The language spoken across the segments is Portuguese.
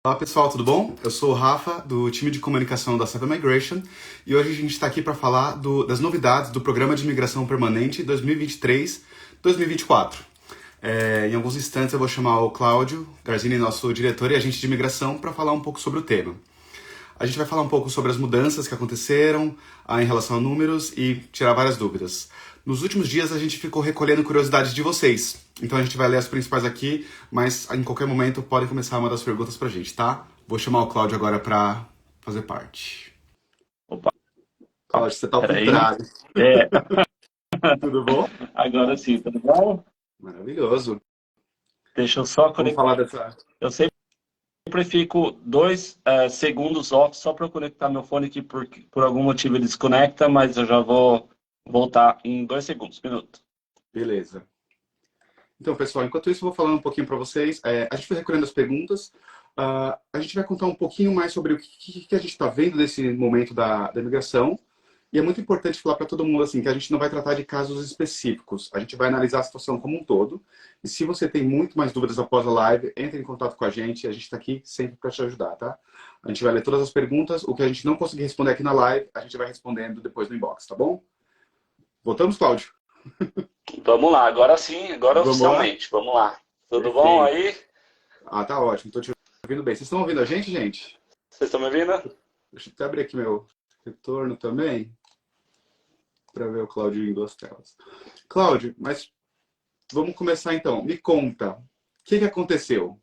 Olá pessoal, tudo bom? Eu sou o Rafa, do time de comunicação da Cyber Migration, e hoje a gente está aqui para falar das novidades do Programa de Imigração Permanente 2023-2024. Em alguns instantes eu vou chamar o Cláudio Garzini, nosso diretor e agente de imigração, para falar um pouco sobre o tema. A gente vai falar um pouco sobre as mudanças que aconteceram em relação a números e tirar várias dúvidas. Nos últimos dias a gente ficou recolhendo curiosidades de vocês, então a gente vai ler as principais aqui, mas em qualquer momento podem começar a mandar as perguntas pra gente, tá? Vou chamar o Cláudio agora pra fazer parte. Opa, Cláudio, você tá ao peraí. contrário. É, Tudo bom? agora sim, tudo bom? Maravilhoso. Deixa eu só Vamos falar conectar. dessa... Eu sempre fico 2 segundos off só para eu conectar meu fone aqui, porque por algum motivo ele desconecta, mas eu já vou voltar em 2 segundos, minuto. Beleza. Então, pessoal, enquanto isso eu vou falando um pouquinho para vocês. A gente foi recolhendo as perguntas. A gente vai contar um pouquinho mais sobre o que a gente está vendo nesse momento da imigração. E é muito importante falar para todo mundo assim, que a gente não vai tratar de casos específicos. A gente vai analisar a situação como um todo. E se você tem muito mais dúvidas após a live, entre em contato com a gente. A gente está aqui sempre para te ajudar, tá? A gente vai ler todas as perguntas. O que a gente não conseguir responder aqui na live, a gente vai respondendo depois no inbox, tá bom? Voltamos, Cláudio? Vamos lá, agora sim, agora Vamos lá? oficialmente, vamos lá. Tudo bom Perfeito. aí? Tá ótimo. Tô te ouvindo bem. Vocês estão ouvindo a gente, gente? Vocês estão me ouvindo? Deixa eu até abrir aqui meu retorno também, para ver o Cláudio em duas telas. Cláudio, mas vamos começar então. Me conta, o que aconteceu?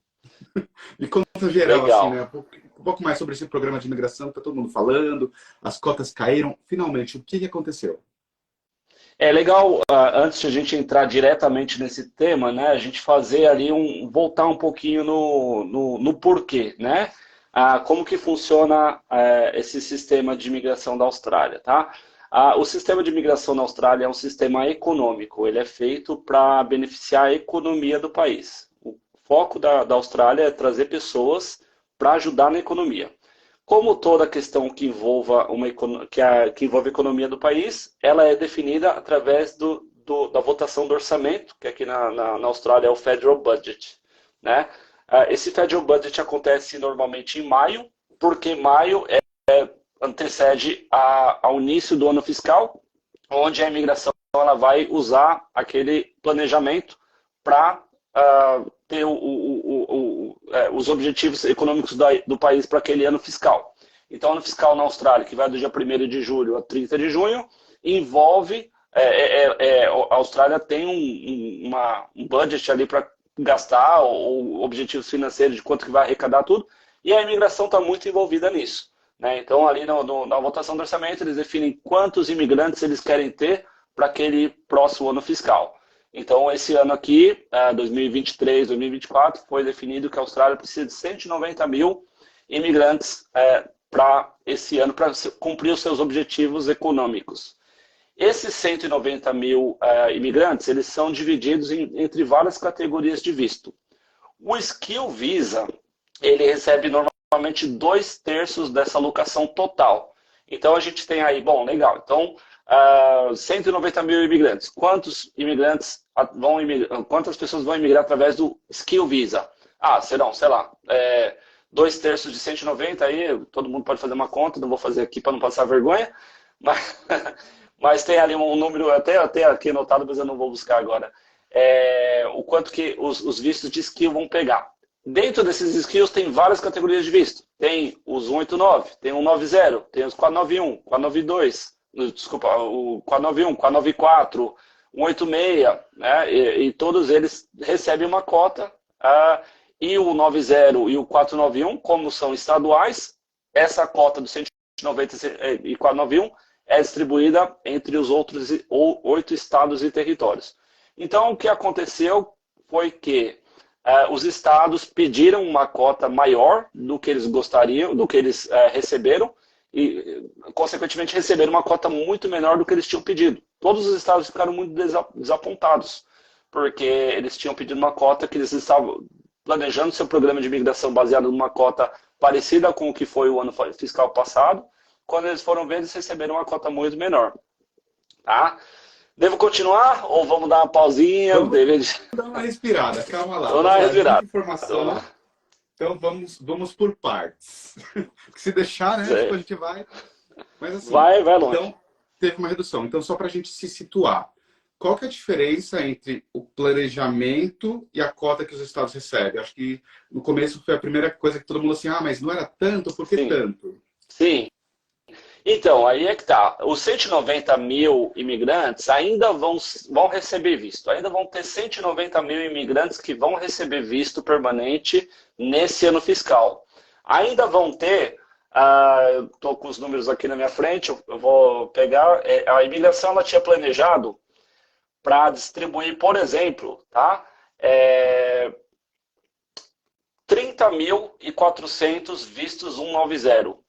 Me conta geral, assim, Legal. né? Um pouco mais sobre esse programa de imigração que tá todo mundo falando, as cotas caíram. Finalmente, o que aconteceu? É legal, antes de a gente entrar diretamente nesse tema, né, a gente fazer ali voltar um pouquinho no porquê, né? Como que funciona esse sistema de imigração da Austrália, tá? O sistema de imigração na Austrália é um sistema econômico, ele é feito para beneficiar a economia do país. O foco da Austrália é trazer pessoas para ajudar na economia. Como toda questão que que envolve a economia do país, ela é definida através da votação do orçamento, que aqui na Austrália é o Federal Budget, né? Esse Federal Budget acontece normalmente em maio, porque maio antecede ao início do ano fiscal, onde a imigração ela vai usar aquele planejamento para ter os objetivos econômicos do país para aquele ano fiscal. Então, o ano fiscal na Austrália, que vai do dia 1º de julho a 30 de junho, envolve... a Austrália tem um budget ali para gastar, ou objetivos financeiros de quanto que vai arrecadar tudo, e a imigração está muito envolvida nisso, né? Então, ali na votação do orçamento, eles definem quantos imigrantes eles querem ter para aquele próximo ano fiscal. Então, esse ano aqui, 2023, 2024, foi definido que a Austrália precisa de 190 mil imigrantes para esse ano, para cumprir os seus objetivos econômicos. Esses 190 mil imigrantes, eles são divididos entre várias categorias de visto. O Skill Visa, ele recebe normalmente 2/3 dessa alocação total. Então, a gente tem aí, bom, legal, então... 190 mil imigrantes. Quantas pessoas vão imigrar através do Skill Visa? Serão, sei lá, 2/3 de 190, aí todo mundo pode fazer uma conta, não vou fazer aqui para não passar vergonha, mas, mas tem ali um número, até aqui anotado, mas eu não vou buscar agora, o quanto que os vistos de skill vão pegar. Dentro desses skills tem várias categorias de visto. Tem os 189, tem o 190, tem os 491, 492, desculpa, o 491, 494, 186, né? E todos eles recebem uma cota. E o 90 e o 491, como são estaduais, essa cota dos 190 e 491 é distribuída entre os outros 8 estados e territórios. Então, o que aconteceu foi que os estados pediram uma cota maior do que eles gostariam, do que eles receberam, e, consequentemente, receberam uma cota muito menor do que eles tinham pedido. Todos os estados ficaram muito desapontados, porque eles tinham pedido uma cota que eles estavam planejando seu programa de imigração baseado numa cota parecida com o que foi o ano fiscal passado. Quando eles foram ver, eles receberam uma cota muito menor. Tá? Devo continuar ou vamos dar uma pausinha? Vamos dar uma respirada, calma lá. Vamos Vamos dar uma lá, é muita respirada. informação. Então vamos por partes. Se deixar, né? Tipo, a Certo. gente vai. Mas assim, Vai longe. então teve uma redução. Então, só para a gente se situar, qual que é a diferença entre o planejamento e a cota que os estados recebem? Acho que no começo foi a primeira coisa que todo mundo assim, ah, mas não era tanto, por que Sim, tanto? sim. Então, aí é que tá. Os 190 mil imigrantes ainda vão receber visto. Ainda vão ter 190 mil imigrantes que vão receber visto permanente nesse ano fiscal. Ainda vão ter, estou com os números aqui na minha frente, eu vou pegar, a imigração ela tinha planejado para distribuir, por exemplo, tá? É, 30.400 vistos 190.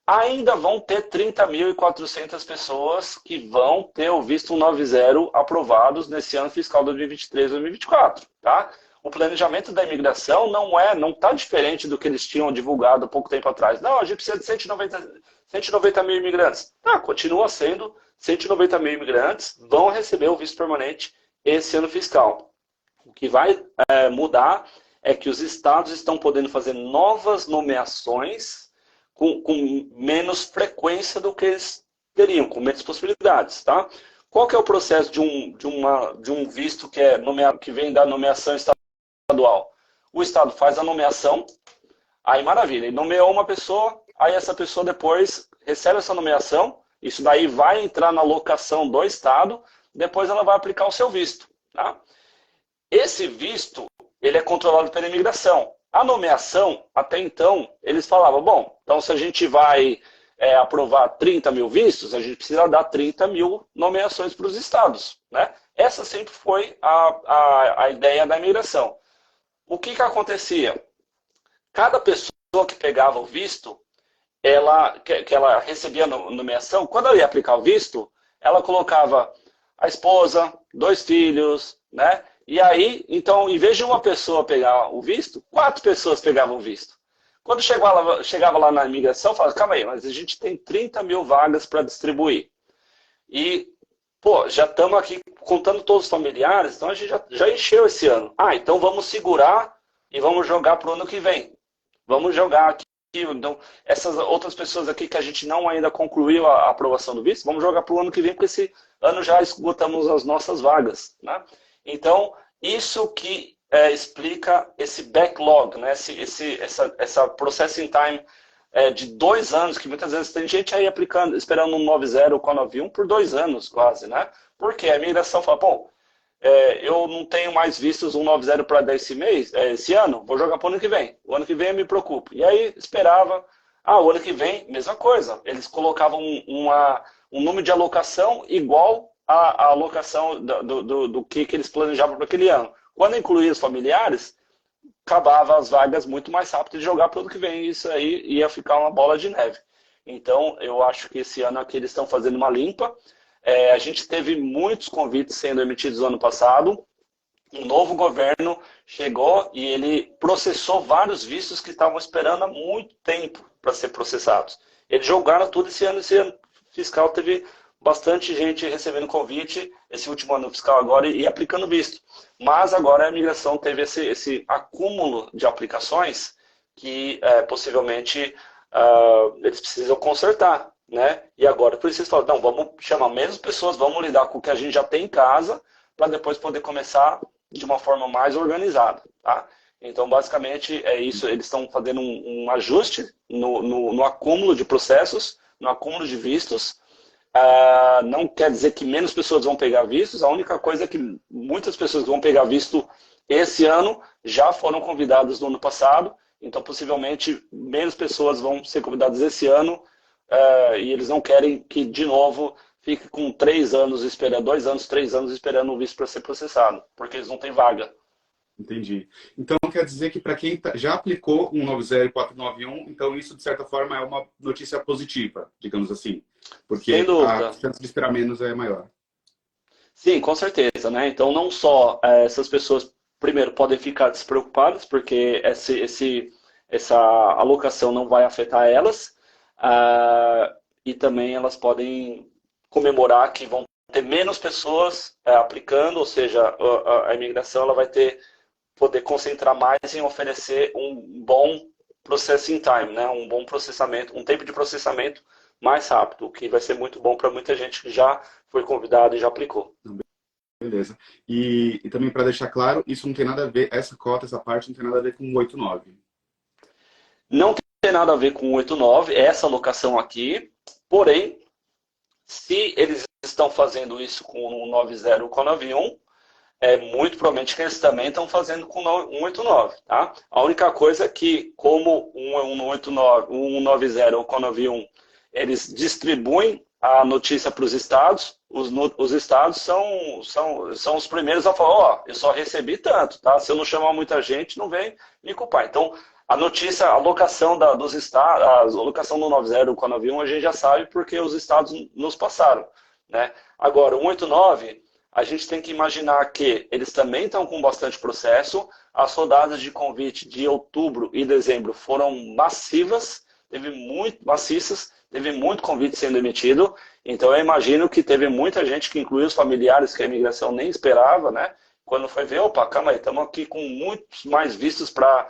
Ainda vão ter 30.400 pessoas que vão ter o visto 190 aprovados nesse ano fiscal 2023-2024, tá? O planejamento da imigração não está diferente do que eles tinham divulgado há pouco tempo atrás. Não, a gente precisa de 190 mil imigrantes. Tá, continua sendo 190 mil imigrantes vão receber o visto permanente esse ano fiscal. O que vai mudar é que os estados estão podendo fazer novas nomeações com menos frequência do que eles teriam, com menos possibilidades, tá? Qual que é o processo de um visto que vem da nomeação estadual? O estado faz a nomeação, aí maravilha, ele nomeou uma pessoa, aí essa pessoa depois recebe essa nomeação, isso daí vai entrar na locação do estado, depois ela vai aplicar o seu visto, tá? Esse visto, ele é controlado pela imigração. A nomeação, até então, eles falavam, bom, então se a gente vai aprovar 30 mil vistos, a gente precisa dar 30 mil nomeações para os estados, né? Essa sempre foi a ideia da imigração. O que acontecia? Cada pessoa que pegava o visto, que ela recebia a nomeação, quando ela ia aplicar o visto, ela colocava a esposa, 2 filhos, né? E aí, então, em vez de uma pessoa pegar o visto, 4 pessoas pegavam o visto. Quando chegava lá na imigração, falava, calma aí, mas a gente tem 30 mil vagas para distribuir. E, pô, já estamos aqui contando todos os familiares, então a gente já encheu esse ano. Ah, então vamos segurar e vamos jogar para o ano que vem. Vamos jogar aqui. Então, essas outras pessoas aqui que a gente não ainda concluiu a aprovação do visto, vamos jogar para o ano que vem, porque esse ano já esgotamos as nossas vagas, né? Então, isso que explica esse backlog, né? Essa processing time de 2 anos, que muitas vezes tem gente aí aplicando, esperando um 90 com a 91 por 2 anos quase, né? Porque a imigração fala, bom, eu não tenho mais vistos 190 para esse mês, esse ano, vou jogar para o ano que vem. O ano que vem eu me preocupo. E aí esperava, o ano que vem, mesma coisa. Eles colocavam um número de alocação igual à alocação do que eles planejavam para aquele ano. Quando incluía os familiares, acabava as vagas muito mais rápido de jogar para o ano que vem. Isso aí ia ficar uma bola de neve. Então, eu acho que esse ano aqui eles estão fazendo uma limpa. A gente teve muitos convites sendo emitidos no ano passado. Um novo governo chegou e ele processou vários vistos que estavam esperando há muito tempo para ser processados. Eles jogaram tudo esse ano. Esse ano fiscal teve bastante gente recebendo convite, esse último ano fiscal agora, e aplicando visto. Mas agora a imigração teve esse acúmulo de aplicações que possivelmente eles precisam consertar, né? E agora, por isso eles falam, não, vamos chamar menos pessoas, vamos lidar com o que a gente já tem em casa, para depois poder começar de uma forma mais organizada, tá? Então, basicamente, é isso. Eles estão fazendo um ajuste no acúmulo de processos, no acúmulo de vistos. Não quer dizer que menos pessoas vão pegar vistos. A única coisa é que muitas pessoas que vão pegar visto esse ano já foram convidadas no ano passado. Então, possivelmente, menos pessoas vão ser convidadas esse ano. E eles não querem que, de novo, fique com 3 anos esperando, 2 anos, 3 anos esperando o visto para ser processado, porque eles não têm vaga. Entendi. Então, quer dizer que para quem já aplicou 190 e 491, então isso, de certa forma, é uma notícia positiva, digamos assim. Sem Porque a dúvida. chance de esperar menos é maior. Sim, com certeza, né? Então, não só essas pessoas, primeiro, podem ficar despreocupadas, porque essa alocação não vai afetar elas, e também elas podem comemorar que vão ter menos pessoas aplicando, ou seja, a imigração ela vai ter poder concentrar mais em oferecer um bom processing time, né? Um bom processamento, um tempo de processamento mais rápido, o que vai ser muito bom para muita gente que já foi convidado e já aplicou. Beleza. E também para deixar claro, isso não tem nada a ver, essa cota, essa parte não tem nada a ver com o 89. Não tem nada a ver com o 89, essa alocação aqui, porém, se eles estão fazendo isso com o 90 ou com o 91, muito provavelmente que eles também estão fazendo com o 189, tá? A única coisa é que, como um 189, um 90 ou com o 91, eles distribuem a notícia para os estados, os estados são os primeiros a falar, ó, eu só recebi tanto, tá? Se eu não chamar muita gente, não vem me culpar. Então, a notícia, a alocação dos estados, a alocação do 90 com a 91, a gente já sabe porque os estados nos passaram, né? Agora, o 189, a gente tem que imaginar que eles também estão com bastante processo, as rodadas de convite de outubro e dezembro foram massivas, maciças, teve muito convite sendo emitido, então eu imagino que teve muita gente que incluiu os familiares que a imigração nem esperava, né? Quando foi ver, opa, calma aí, estamos aqui com muitos mais vistos para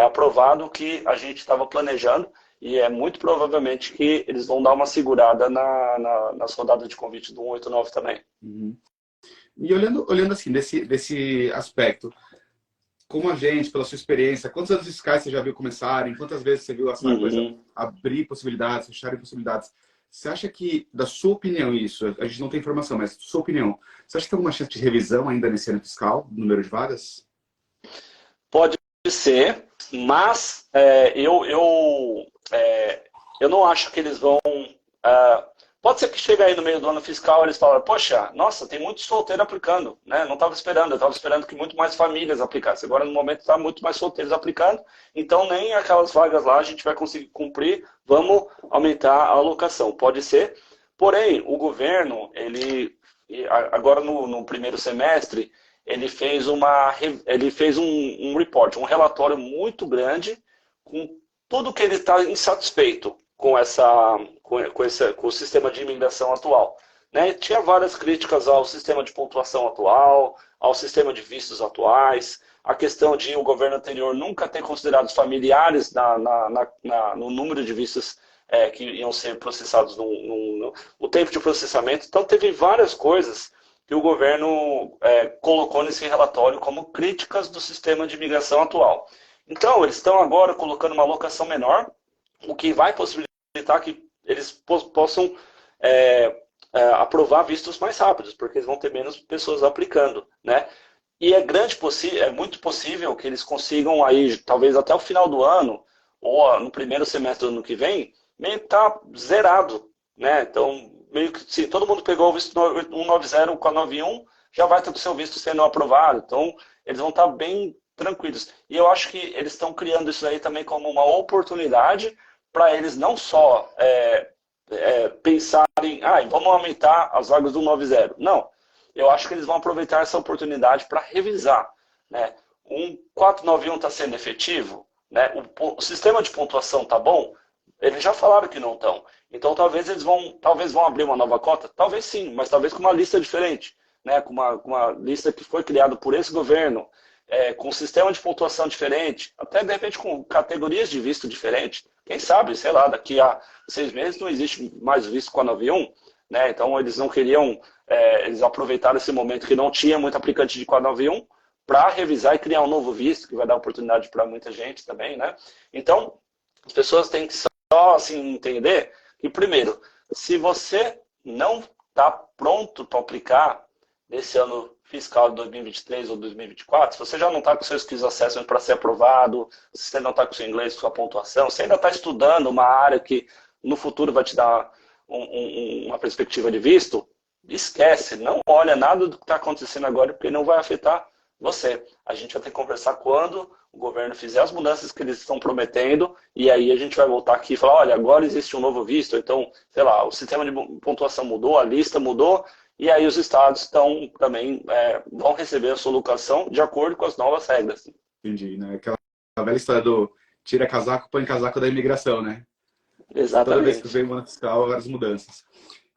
aprovar do que a gente estava planejando, e é muito provavelmente que eles vão dar uma segurada nas rodadas de convite do 189 também. Uhum. E olhando assim, desse aspecto, como agente, pela sua experiência, quantos anos fiscais você já viu começarem? Quantas vezes você viu essa coisa abrir possibilidades, fecharem possibilidades? Você acha que, da sua opinião, isso, a gente não tem informação, mas da sua opinião, você acha que tem alguma chance de revisão ainda nesse ano fiscal, do número de vagas? Pode ser, mas eu não acho que eles vão... pode ser que chegue aí no meio do ano fiscal e eles falem, poxa, nossa, tem muito solteiro aplicando, né? Não estava esperando, eu estava esperando que muito mais famílias aplicassem. Agora, no momento, está muito mais solteiros aplicando, então nem aquelas vagas lá a gente vai conseguir cumprir, vamos aumentar a alocação. Pode ser, porém, o governo, agora no primeiro semestre, ele fez um report, um relatório muito grande com tudo que ele está insatisfeito com o sistema de imigração atual. Né? Tinha várias críticas ao sistema de pontuação atual, ao sistema de vistos atuais, a questão de o governo anterior nunca ter considerado os familiares no número de vistos que iam ser processados no tempo de processamento. Então, teve várias coisas que o governo colocou nesse relatório como críticas do sistema de imigração atual. Então, eles estão agora colocando uma alocação menor, o que vai possibilitar que eles possam aprovar vistos mais rápidos, porque eles vão ter menos pessoas aplicando, né? E é muito possível que eles consigam aí, talvez até o final do ano, ou no primeiro semestre do ano que vem, meio que tá zerado, né? Então, meio que se todo mundo pegou o visto 190 com a 91, já vai ter o seu visto sendo aprovado. Então, eles vão estar bem tranquilos. E eu acho que eles estão criando isso aí também como uma oportunidade para eles não só pensarem, vamos aumentar as vagas do 90. Não, eu acho que eles vão aproveitar essa oportunidade para revisar. Né? Um 491 está sendo efetivo? Né? O sistema de pontuação está bom? Eles já falaram que não estão. Então talvez vão abrir uma nova cota? Talvez sim, mas talvez com uma lista diferente. Né? Com uma lista que foi criada por esse governo, com um sistema de pontuação diferente, até de repente com categorias de visto diferentes. Quem sabe, sei lá, daqui a 6 meses não existe mais visto com a 91, né? Então eles não queriam, eles aproveitaram esse momento que não tinha muito aplicante de 491 para revisar e criar um novo visto, que vai dar oportunidade para muita gente também, né? Então, as pessoas têm que só assim, entender que, primeiro, se você não está pronto para aplicar nesse ano fiscal de 2023 ou 2024, se você já não está com seus skills assessment para ser aprovado, se você não está com seu inglês, com sua pontuação, se ainda está estudando uma área que no futuro vai te dar uma perspectiva de visto, esquece, não olha nada do que está acontecendo agora, porque não vai afetar você. A gente vai ter que conversar quando o governo fizer as mudanças que eles estão prometendo, e aí a gente vai voltar aqui e falar, olha, agora existe um novo visto, então, sei lá, o sistema de pontuação mudou, a lista mudou, e aí os estados também vão receber a sua alocação de acordo com as novas regras. Entendi, né? Aquela velha história do tira casaco, põe casaco da imigração, né? Exatamente. Toda vez que vem um ano fiscal, várias mudanças.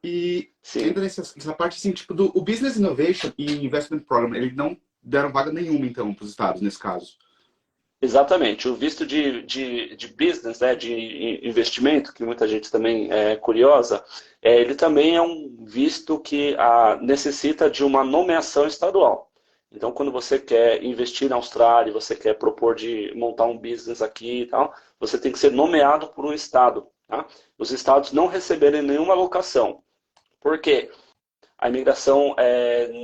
E Sim. ainda nessa parte, assim, tipo, o Business Innovation e Investment Program, ele não deram vaga nenhuma, então, para os estados, nesse caso. Exatamente. O visto de business, né, de investimento, que muita gente também é curiosa, ele também é um visto que necessita de uma nomeação estadual. Então, quando você quer investir na Austrália, você quer propor de montar um business aqui e tal, você tem que ser nomeado por um estado. Tá? Os estados não receberem nenhuma alocação. Por quê? A imigração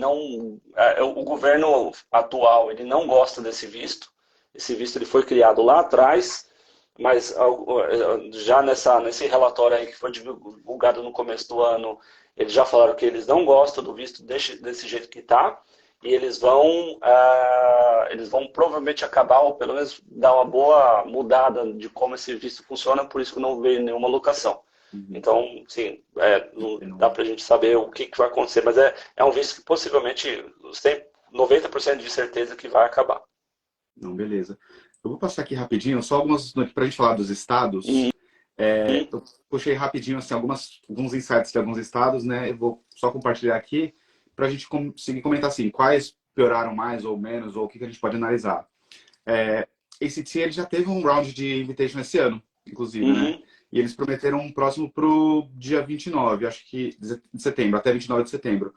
não, o governo atual ele não gosta desse visto. Esse visto ele foi criado lá atrás, mas já nesse relatório aí que foi divulgado no começo do ano, eles já falaram que eles não gostam do visto desse jeito que está, e eles vão provavelmente acabar, ou pelo menos dar uma boa mudada de como esse visto funciona, por isso que não veio nenhuma locação. Então, sim, não dá para a gente saber o que vai acontecer, mas é um visto que possivelmente tem 90% de certeza que vai acabar. Não, beleza. Eu vou passar aqui rapidinho, só algumas para a gente falar dos estados. Eu puxei rapidinho assim, alguns insights de alguns estados, né? Eu vou só compartilhar aqui para a gente conseguir comentar assim, quais pioraram mais ou menos, ou o que a gente pode analisar. ACT ele já teve um round de invitation esse ano, inclusive, né? E eles prometeram um próximo para o dia 29, acho que de setembro, até 29 de setembro.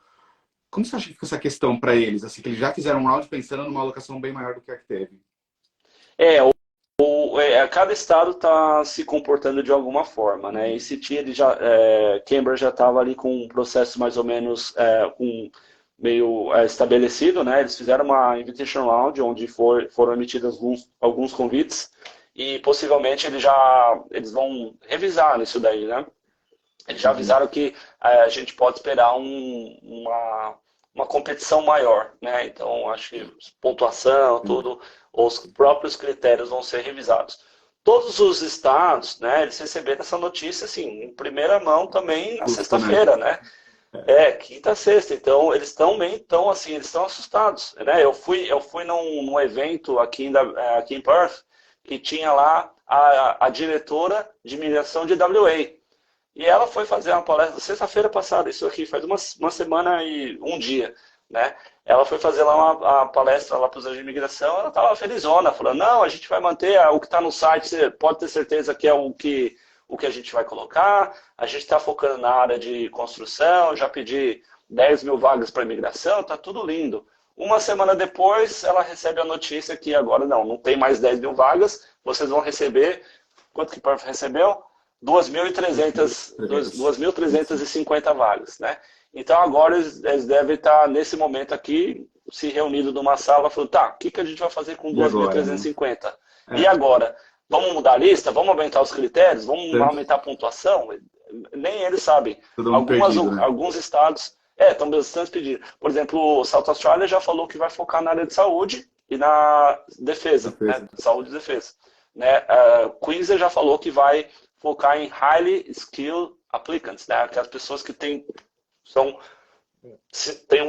Como você acha que fica essa questão para eles? Assim, que eles já fizeram um round pensando numa alocação bem maior do que a que teve. Cada estado está se comportando de alguma forma, né? ACT, Cambridge já estava ali com um processo mais ou menos meio estabelecido, né? Eles fizeram uma invitation round onde foram emitidos alguns convites e possivelmente eles vão revisar nisso daí, né? Eles já avisaram que a gente pode esperar uma competição maior, né? Então, acho que pontuação, tudo, os próprios critérios vão ser revisados. Todos os estados, né, eles receberam essa notícia, assim, em primeira mão também na sexta-feira, né? Quinta, sexta. Então, eles também estão, assim, eles estão assustados, né? Eu fui num evento aqui em Perth, que tinha lá a diretora de imigração de WA. E ela foi fazer uma palestra sexta-feira passada, isso aqui faz uma semana e um dia, né? Ela foi fazer lá uma palestra lá para os agentes de imigração, ela estava felizona, falando, não, a gente vai manter o que está no site, você pode ter certeza que é o que a gente vai colocar, a gente está focando na área de construção, já pedi 10 mil vagas para imigração, está tudo lindo. Uma semana depois, ela recebe a notícia que agora não tem mais 10 mil vagas, vocês vão receber, quanto que Perth recebeu? 2.350 vagas, né? Então agora eles devem estar nesse momento aqui se reunindo numa sala falando, tá, o que a gente vai fazer com 2.350? E agora? Vamos mudar a lista? Vamos aumentar os critérios? Vamos aumentar a pontuação? Nem eles sabem. Alguns estados estão bastante pedindo. Por exemplo, o South Australia já falou que vai focar na área de saúde e na defesa. Né? Saúde e defesa. Né? Queensland já falou que vai focar em highly skilled applicants, né? Aquelas pessoas que têm um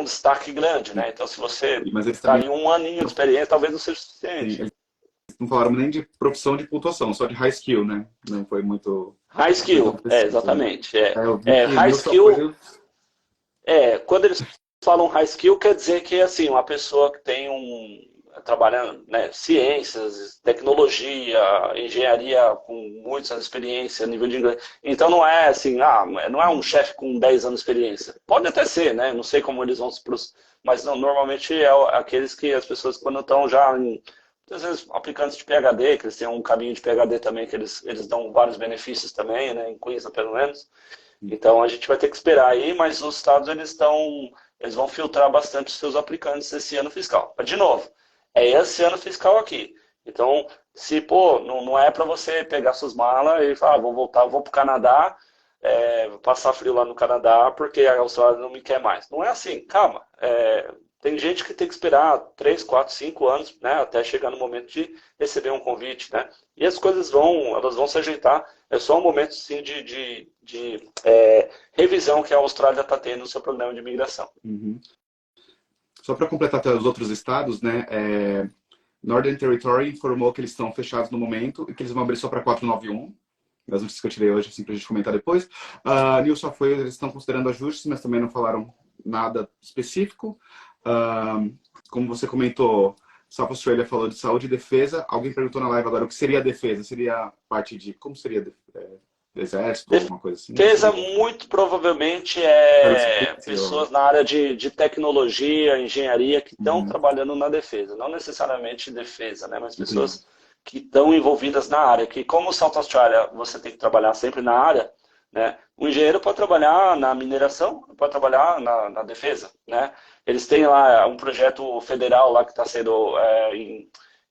destaque grande, né? Então, se você está em um aninho de experiência, talvez não seja suficiente. Sim, eles não falaram nem de profissão de pontuação, só de high skill, né? Não foi muito... High skill, exatamente. High skill, quando eles falam high skill, quer dizer que é assim, uma pessoa que tem trabalhando, né, ciências, tecnologia, engenharia com muitos anos de experiência, nível de inglês. Então não é assim, não é um chefe com 10 anos de experiência. Pode até ser, né? Não sei como eles vão mas não, normalmente é aqueles que as pessoas quando estão já às vezes aplicantes de PhD, que eles têm um caminho de PhD também, que eles dão vários benefícios também, né, em Queensland pelo menos. Então a gente vai ter que esperar aí, mas os estados eles vão filtrar bastante os seus aplicantes esse ano fiscal. Mas de novo, é esse ano fiscal aqui. Então, se, não é para você pegar suas malas e falar, vou voltar, vou para o Canadá, passar frio lá no Canadá, porque a Austrália não me quer mais. Não é assim, calma. Tem gente que tem que esperar 3, 4, 5 anos, né, até chegar no momento de receber um convite, né? E as coisas elas vão se ajeitar. É só um momento, sim, de revisão que a Austrália está tendo no seu programa de imigração. Só para completar até os outros estados, né? Northern Territory informou que eles estão fechados no momento e que eles vão abrir só para 491. Das notícias que eu tirei hoje, assim, para a gente comentar depois. New South Wales, eles estão considerando ajustes, mas também não falaram nada específico. como você comentou, South Australia falou de saúde e defesa. Alguém perguntou na live agora o que seria a defesa? Seria parte de... Como seria exército, alguma coisa assim? Defesa, muito provavelmente, pessoas na área de tecnologia, engenharia, que estão trabalhando na defesa. Não necessariamente defesa, né? Mas pessoas que estão envolvidas na área. Que como o South Australia, você tem que trabalhar sempre na área, né? O engenheiro pode trabalhar na mineração, pode trabalhar na defesa, né? Eles têm lá um projeto federal lá que está sendo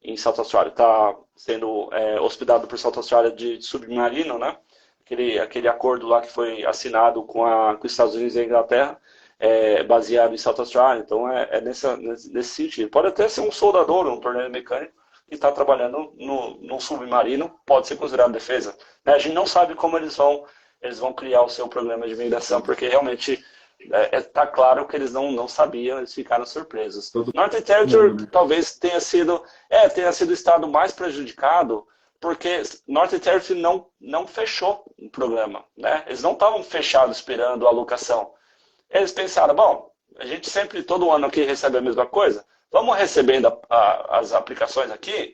em South Australia, está sendo hospedado por South Australia de submarino, né? Aquele acordo lá que foi assinado com os Estados Unidos e a Inglaterra, baseado em South Australia. Então nesse sentido. Pode até ser um soldador, um torneiro mecânico, que está trabalhando num submarino, pode ser considerado defesa. Né? A gente não sabe como eles vão criar o seu programa de migração, porque realmente está claro que eles não sabiam, eles ficaram surpresos. Northern Territory talvez tenha sido o estado mais prejudicado, porque Northern Territory não fechou o programa. Né? Eles não estavam fechados esperando a alocação. Eles pensaram, bom, a gente sempre, todo ano aqui recebe a mesma coisa, vamos recebendo as aplicações aqui,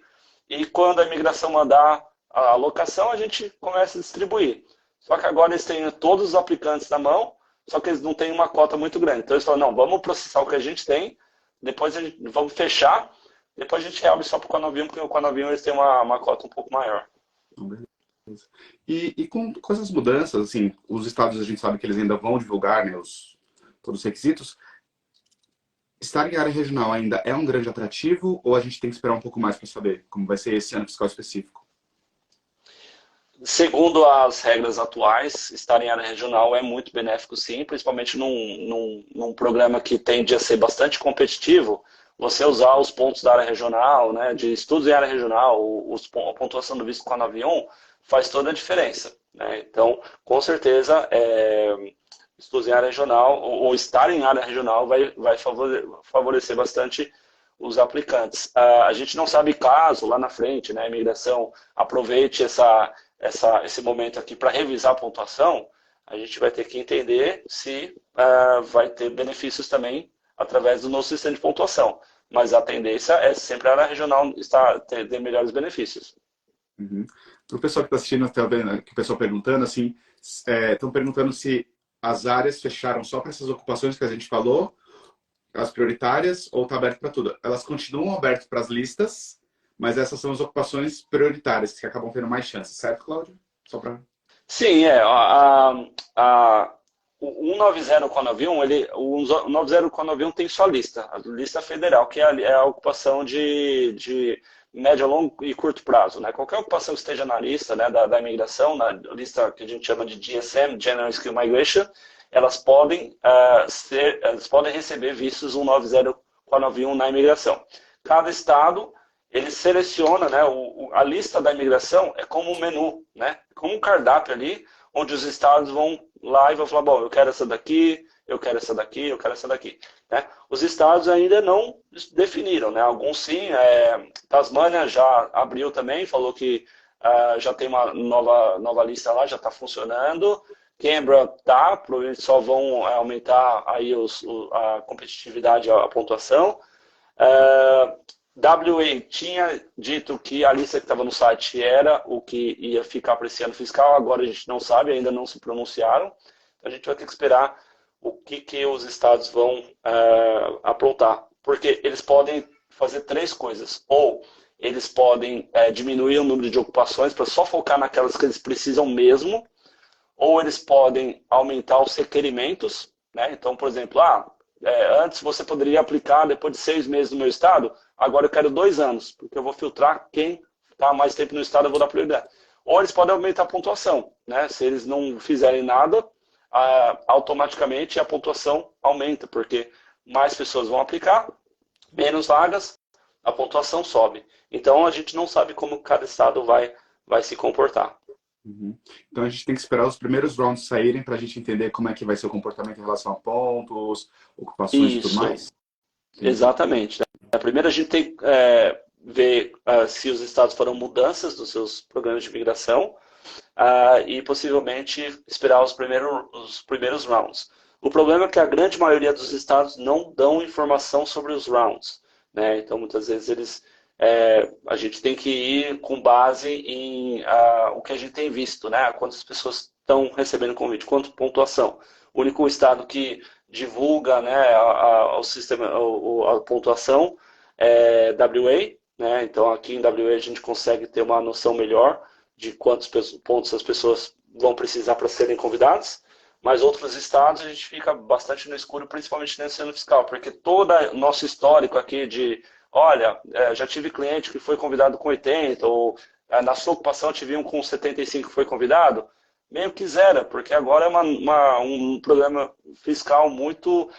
e quando a imigração mandar a alocação, a gente começa a distribuir. Só que agora eles têm todos os aplicantes na mão, só que eles não têm uma cota muito grande. Então eles falam, não, vamos processar o que a gente tem, depois vamos fechar, depois a gente reabre só para o Conavium, porque o Conavium eles têm uma cota um pouco maior. E com essas mudanças, assim, os estados a gente sabe que eles ainda vão divulgar, né, todos os requisitos. Estar em área regional ainda é um grande atrativo ou a gente tem que esperar um pouco mais para saber como vai ser esse ano fiscal específico? Segundo as regras atuais, estar em área regional é muito benéfico, sim, principalmente num programa que tende a ser bastante competitivo. Você usar os pontos da área regional, né, de estudos em área regional, a pontuação do visto Conavium, faz toda a diferença. Né? Então, com certeza, estudos em área regional, ou estar em área regional, vai favorecer bastante os aplicantes. A gente não sabe caso, lá na frente, né, a imigração aproveite esse momento aqui para revisar a pontuação, a gente vai ter que entender se vai ter benefícios também através do nosso sistema de pontuação. Mas a tendência é sempre a área regional ter melhores benefícios. Para o pessoal que está assistindo, que o pessoal perguntando, assim, estão perguntando se as áreas fecharam só para essas ocupações que a gente falou, as prioritárias, ou está aberto para tudo? Elas continuam abertas para as listas, mas essas são as ocupações prioritárias, que acabam tendo mais chances, certo, Cláudio? Só para... Sim, o 190 Conavium, o 190 Conavium tem só lista, a lista federal, que é a ocupação de médio, longo e curto prazo. Né? Qualquer ocupação que esteja na lista, né, da imigração, na lista que a gente chama de GSM, General Skill Migration, elas podem receber vistos 190 Conavium na imigração. Cada estado, ele seleciona, né, a lista da imigração é como um menu, né, como um cardápio ali, onde os estados vão lá e vão falar, bom, eu quero essa daqui, eu quero essa daqui, eu quero essa daqui. Né? Os estados ainda não definiram, né? Alguns sim, Tasmânia já abriu também, falou que já tem uma nova lista lá, já está funcionando. Canberra tá, provavelmente só vão aumentar aí a competitividade, a pontuação. WA tinha dito que a lista que estava no site era o que ia ficar para esse ano fiscal, agora a gente não sabe, ainda não se pronunciaram. Então a gente vai ter que esperar o que os estados vão aprontar. Porque eles podem fazer três coisas. Ou eles podem diminuir o número de ocupações para só focar naquelas que eles precisam mesmo. Ou eles podem aumentar os requerimentos. Né? Então, por exemplo, antes você poderia aplicar depois de 6 meses no meu estado, agora eu quero 2 anos, porque eu vou filtrar quem está mais tempo no estado, eu vou dar prioridade. Ou eles podem aumentar a pontuação. Né? Se eles não fizerem nada, automaticamente a pontuação aumenta, porque mais pessoas vão aplicar, menos vagas, a pontuação sobe. Então a gente não sabe como cada estado vai se comportar. Então a gente tem que esperar os primeiros rounds saírem para a gente entender como é que vai ser o comportamento em relação a pontos, ocupações e tudo mais? Exatamente. Primeiro a gente tem que ver se os estados farão mudanças dos seus programas de migração, e possivelmente esperar os primeiros rounds. O problema é que a grande maioria dos estados não dão informação sobre os rounds. né? Então, muitas vezes a gente tem que ir com base em o que a gente tem visto, né? Quantas pessoas estão recebendo convite, quanto pontuação. O único estado que divulga, né, o sistema, a pontuação é WA, né? Então, aqui em WA a gente consegue ter uma noção melhor de quantos pontos as pessoas vão precisar para serem convidadas. Mas outros estados a gente fica bastante no escuro, principalmente nesse ano fiscal, porque todo o nosso histórico aqui de, olha, já tive cliente que foi convidado com 80, ou na sua ocupação tive um com 75 que foi convidado, meio que zero, porque agora é um programa fiscal muito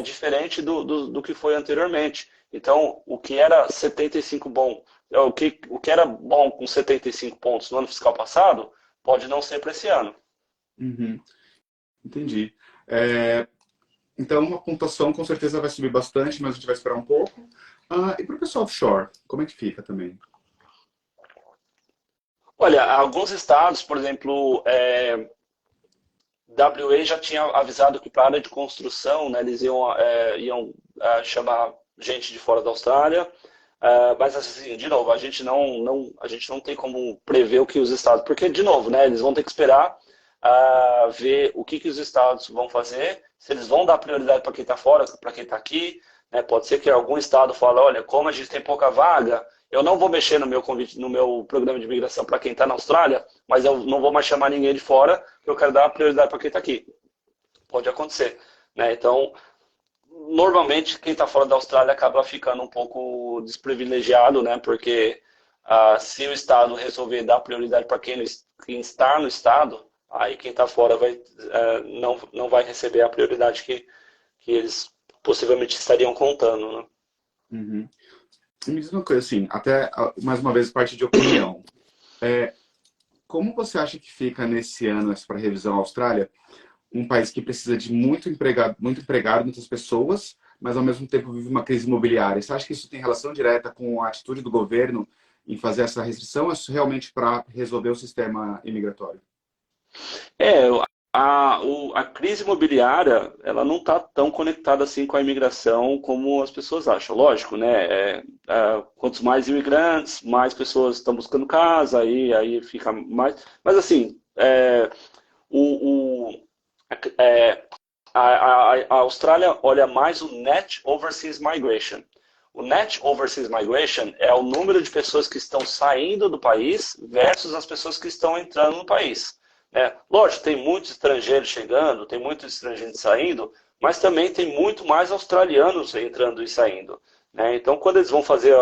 diferente do que foi anteriormente. Então, o que era 75 bom, o que era bom com 75 pontos no ano fiscal passado, pode não ser para esse ano. Uhum. Entendi. Então, a pontuação com certeza vai subir bastante, mas a gente vai esperar um pouco. E para o pessoal offshore, como é que fica também? Olha, alguns estados, por exemplo, WA já tinha avisado que para a área de construção, né, eles iam chamar gente de fora da Austrália, mas assim, de novo, a gente não tem como prever o que os estados, porque de novo, né, eles vão ter que esperar ver o que os estados vão fazer, se eles vão dar prioridade para quem está fora, para quem está aqui, né, pode ser que algum estado fale, olha, como a gente tem pouca vaga, eu não vou mexer no meu convite, no meu programa de imigração para quem está na Austrália, mas eu não vou mais chamar ninguém de fora, porque eu quero dar prioridade para quem está aqui. Pode acontecer, né? Então, normalmente quem está fora da Austrália acaba ficando um pouco desprivilegiado, né? Porque se o estado resolver dar prioridade para quem está no estado, aí quem está fora não vai receber a prioridade que eles possivelmente estariam contando, né? Uhum. Me diz uma coisa assim, até mais uma vez parte de opinião. Como você acha que fica nesse ano para revisão a Austrália? Um país que precisa de muito empregado, muitas pessoas, mas ao mesmo tempo vive uma crise imobiliária. Você acha que isso tem relação direta com a atitude do governo em fazer essa restrição ou é realmente para resolver o sistema imigratório? É, a crise imobiliária, ela não está tão conectada assim com a imigração como as pessoas acham. Lógico, né? Quantos mais imigrantes, mais pessoas estão buscando casa, aí fica mais. Mas assim, o, o- é, a Austrália olha mais o Net Overseas Migration. O Net Overseas Migration é o número de pessoas que estão saindo do país versus as pessoas que estão entrando no país. Lógico, tem muitos estrangeiros chegando, tem muitos estrangeiros saindo, mas também tem muito mais australianos entrando e saindo, né? Então, quando eles vão fazer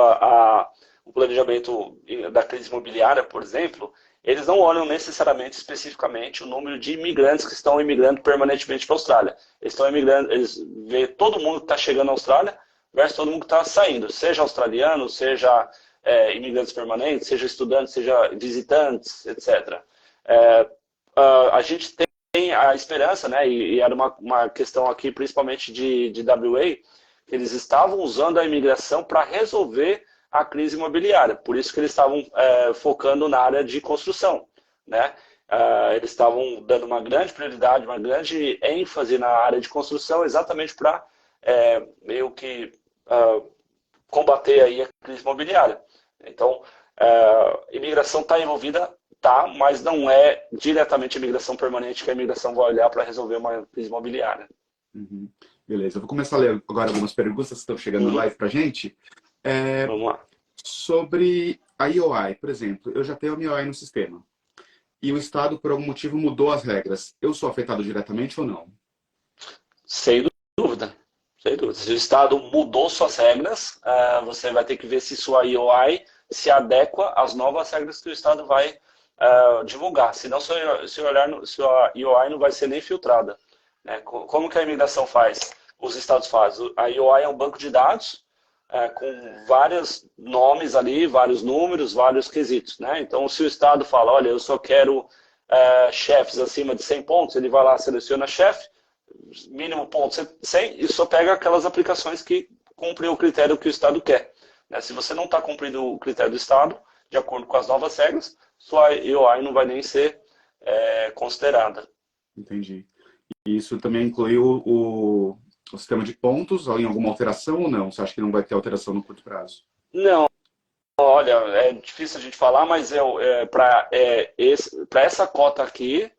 o planejamento da crise imobiliária, por exemplo, eles não olham necessariamente, especificamente, o número de imigrantes que estão imigrando permanentemente para a Austrália. Eles estão imigrando, eles vê todo mundo que está chegando na Austrália versus todo mundo que está saindo, seja australiano, seja imigrantes permanentes, seja estudantes, seja visitantes, etc. A gente tem a esperança, né, e era uma questão aqui, principalmente de WA, que eles estavam usando a imigração para resolver a crise imobiliária. Por isso que eles estavam focando na área de construção, né? Eles estavam dando uma grande prioridade, uma grande ênfase na área de construção, exatamente para meio que combater aí a crise imobiliária. Então, imigração está envolvida, tá, mas não é diretamente a imigração permanente que a imigração vai olhar para resolver uma crise imobiliária. Uhum. Beleza, eu vou começar a ler agora algumas perguntas que estão chegando no live para a gente. Vamos lá. Sobre a IOI, por exemplo, eu já tenho a minha IOI no sistema e o Estado, por algum motivo, mudou as regras. Eu sou afetado diretamente ou não? Sem dúvida. Sem dúvida. Se o Estado mudou suas regras, você vai ter que ver se sua IOI se adequa às novas regras que o Estado vai divulgar. Senão, sua IOI não vai ser nem filtrada, né? Como que a imigração faz? Os Estados fazem. A IOI é um banco de dados com vários nomes ali, vários números, vários quesitos, né? Então, se o Estado fala, olha, eu só quero chefes acima de 100 pontos, ele vai lá, seleciona chefe, mínimo ponto 100, e só pega aquelas aplicações que cumprem o critério que o Estado quer, né? Se você não está cumprindo o critério do Estado, de acordo com as novas regras, sua IOI não vai nem ser considerada. Entendi. E isso também inclui o sistema de pontos ou em alguma alteração ou não? Você acha que não vai ter alteração no curto prazo? Não, olha, é difícil a gente falar, mas para essa cota aqui,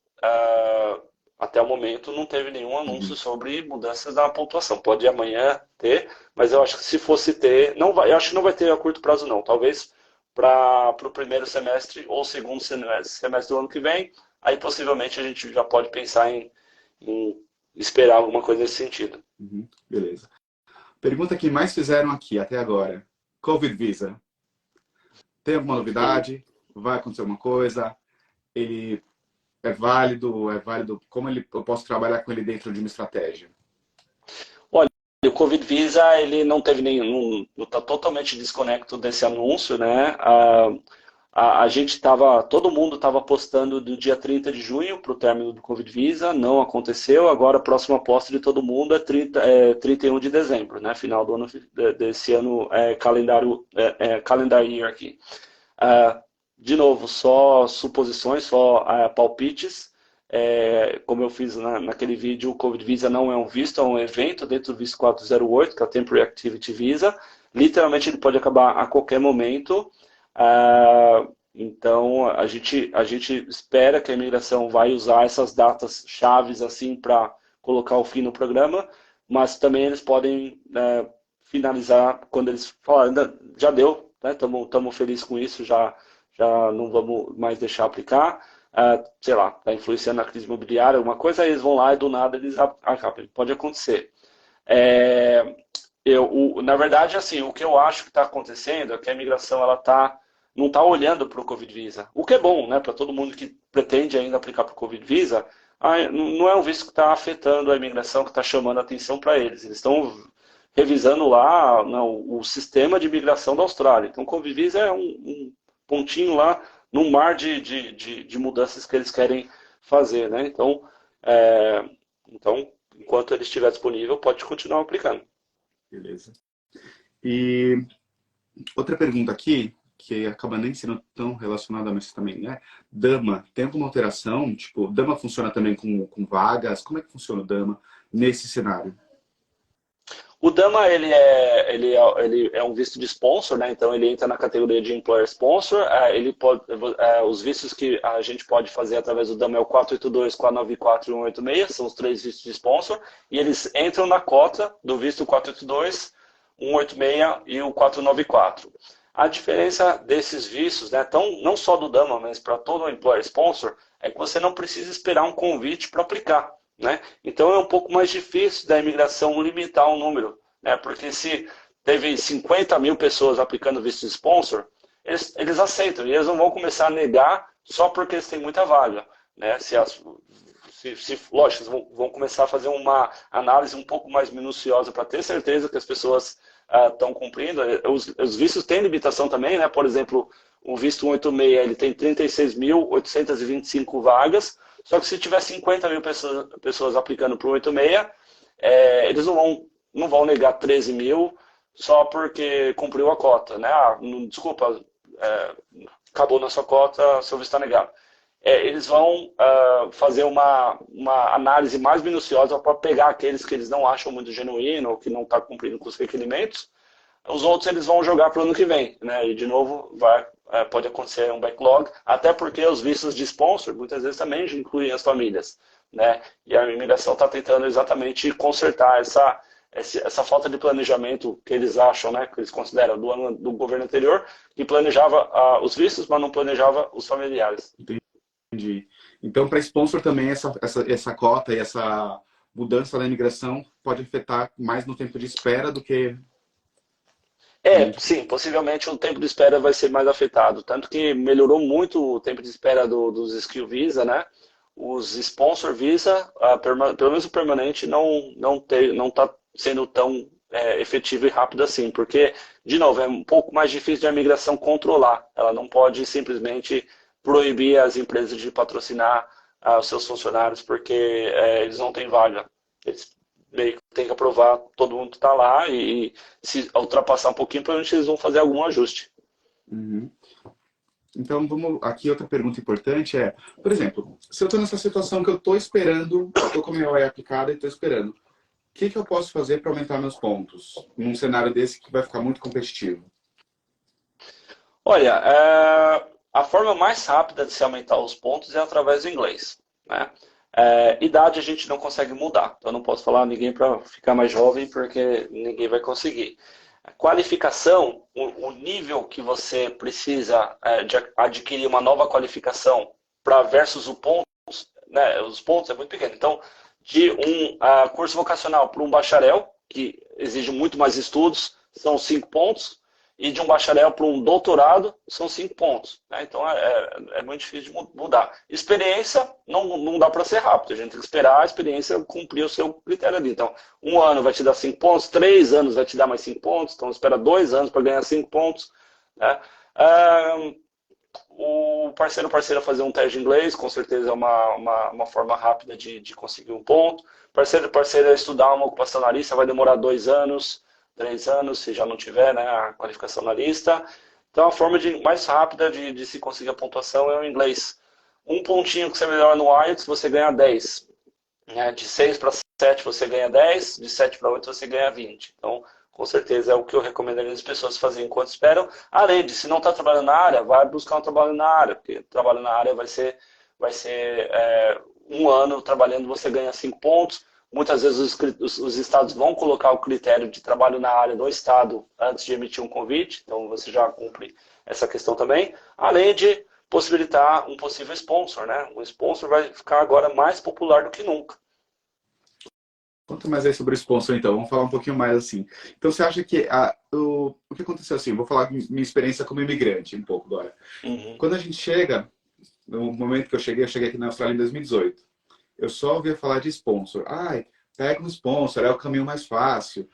até o momento não teve nenhum anúncio Uhum. sobre mudanças na pontuação. Pode amanhã ter, mas eu acho que se fosse ter, não vai, eu acho que não vai ter a curto prazo não. Talvez para o primeiro semestre ou segundo semestre do ano que vem, aí possivelmente a gente já pode pensar em esperar alguma coisa nesse sentido. Uhum. Beleza. Pergunta que mais fizeram aqui até agora. Covid Visa. Tem alguma Hum. novidade? Vai acontecer alguma coisa? Ele é válido? É válido? Como eu posso trabalhar com ele dentro de uma estratégia? Olha, o Covid Visa, ele não teve nenhum, está totalmente desconecto desse anúncio, né? A gente estava, todo mundo estava apostando do dia 30 de junho para o término do Covid Visa, não aconteceu, agora a próxima aposta de todo mundo é 31 de dezembro, né? Final do ano, desse ano calendário, calendar year aqui. Ah, de novo, só suposições, só palpites. Como eu fiz naquele vídeo, o Covid Visa não é um visto, é um evento dentro do visto 408, que é o Temporary Activity Visa. Literalmente, ele pode acabar a qualquer momento. Então, a gente espera que a imigração vai usar essas datas chaves assim para colocar o fim no programa, mas também eles podem finalizar quando eles falarem, já deu, né? Estamos felizes com isso, já não vamos mais deixar aplicar. Sei lá, está influenciando na crise imobiliária, alguma coisa, aí eles vão lá e do nada eles acabam. Pode acontecer. É, na verdade, assim, o que eu acho que está acontecendo é que a imigração ela não está olhando para o Covid Visa. O que é bom, né, para todo mundo que pretende ainda aplicar para o Covid Visa, não é um visto que está afetando a imigração, que está chamando a atenção para eles. Eles estão revisando lá não, o sistema de imigração da Austrália. Então, o Covid Visa é um pontinho lá no mar de mudanças que eles querem fazer, né? Então, enquanto ele estiver disponível, pode continuar aplicando. Beleza. E outra pergunta aqui, que acaba nem sendo tão relacionada, mas também é, Dama, tem alguma alteração? Tipo, Dama funciona também com vagas? Como é que funciona o Dama nesse cenário? O Dama, ele é um visto de sponsor, né? Então ele entra na categoria de employer sponsor. Os vistos que a gente pode fazer através do Dama é o 482, 494 e 186, são os três vistos de sponsor, e eles entram na cota do visto 482, 186 e o 494. A diferença desses vistos, né, não só do Dama, mas para todo o employer sponsor, é que você não precisa esperar um convite para aplicar. Né? Então é um pouco mais difícil da imigração limitar um número, né? Porque se teve 50 mil pessoas aplicando visto de sponsor, eles aceitam e eles não vão começar a negar só porque eles têm muita vaga. Né? Lógico, eles vão começar a fazer uma análise um pouco mais minuciosa para ter certeza que as pessoas estão cumprindo. Os vistos têm limitação também, né? Por exemplo, o visto 186 ele tem 36.825 vagas, só que se tiver 50 mil pessoas aplicando para o 86, eles não vão negar 13 mil só porque cumpriu a cota. Né? Desculpa, acabou na sua cota, seu visto está negado. Eles vão fazer uma análise mais minuciosa para pegar aqueles que eles não acham muito genuíno ou que não está cumprindo com os requerimentos. Os outros eles vão jogar para o ano que vem, né? E de novo pode acontecer um backlog, até porque os vistos de sponsor muitas vezes também incluem as famílias, né? E a imigração está tentando exatamente consertar essa falta de planejamento que eles acham, né? Que eles consideram do governo anterior, que planejava os vistos, mas não planejava os familiares. Entendi. Então, para sponsor também, essa cota e essa mudança da imigração pode afetar mais no tempo de espera do que realmente. Sim, possivelmente o tempo de espera vai ser mais afetado. Tanto que melhorou muito o tempo de espera dos Skill Visa, né? Os Sponsor Visa, pelo menos o permanente, não está sendo tão efetivo e rápido assim. Porque, de novo, é um pouco mais difícil de a imigração controlar. Ela não pode simplesmente proibir as empresas de patrocinar os seus funcionários porque eles não têm vaga. Eles meio que tem que aprovar todo mundo que está lá e se ultrapassar um pouquinho, provavelmente eles vão fazer algum ajuste. Uhum. Então, aqui outra pergunta importante é, por exemplo, se eu estou nessa situação que eu estou esperando, eu estou com a minha OE aplicada e estou esperando, que eu posso fazer para aumentar meus pontos num cenário desse que vai ficar muito competitivo? Olha, a forma mais rápida de se aumentar os pontos é através do inglês, né? Idade a gente não consegue mudar, então eu não posso falar a ninguém para ficar mais jovem, porque ninguém vai conseguir. Qualificação, o nível que você precisa de adquirir uma nova qualificação para versus o ponto, né, os pontos é muito pequeno. Então, de um curso vocacional para um bacharel, que exige muito mais estudos, são 5 pontos, e de um bacharel para um doutorado são 5 pontos. Né? Então é muito difícil de mudar. Experiência não dá para ser rápido, a gente tem que esperar a experiência cumprir o seu critério ali. Então, 1 ano vai te dar 5 pontos, 3 anos vai te dar mais 5 pontos, então espera 2 anos para ganhar 5 pontos. Né? O parceiro ou parceira fazer um teste de inglês, com certeza é uma forma rápida de conseguir um ponto. Parceiro ou parceira estudar uma ocupação na lista vai demorar 2 anos, 3 anos, se já não tiver, né, a qualificação na lista. Então, a forma mais rápida de se conseguir a pontuação é o inglês. Um pontinho que você melhora no IELTS, você ganha 10. Né? De 6 para 7 você ganha 10, de 7 para 8 você ganha 20. Então, com certeza é o que eu recomendaria as pessoas fazerem enquanto esperam. Além de, se não está trabalhando na área, vai buscar um trabalho na área, porque trabalho na área vai ser 1 ano trabalhando, você ganha 5 pontos. Muitas vezes os estados vão colocar o critério de trabalho na área do estado antes de emitir um convite, então você já cumpre essa questão também. Além de possibilitar um possível sponsor, né? O sponsor vai ficar agora mais popular do que nunca. Conta mais aí sobre o sponsor, então. Vamos falar um pouquinho mais assim. Então, você acha que o que aconteceu assim? Vou falar minha experiência como imigrante um pouco agora. Uhum. Quando a gente chega, no momento que eu cheguei aqui na Austrália em 2018. Eu só ouvia falar de sponsor. Ai, pega um sponsor, é o caminho mais fácil,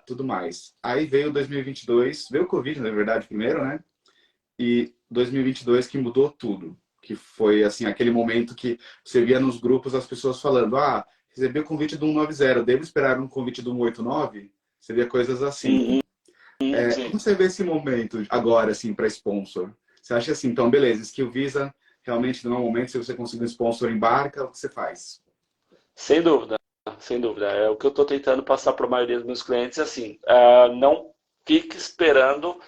tudo mais. Aí veio 2022, veio o Covid, na verdade, primeiro, né? E 2022 que mudou tudo. Que foi, assim, aquele momento que você via nos grupos as pessoas falando, recebi o convite do 190, devo esperar um convite do 189? Você via coisas assim. Uhum. Sim. Como você vê esse momento agora, assim, para sponsor? Você acha assim, então, beleza, Skill Visa realmente não é o momento, se você conseguir um sponsor embarca, o que você faz? Sem dúvida, sem dúvida. É o que eu estou tentando passar para a maioria dos meus clientes, assim, não fique esperando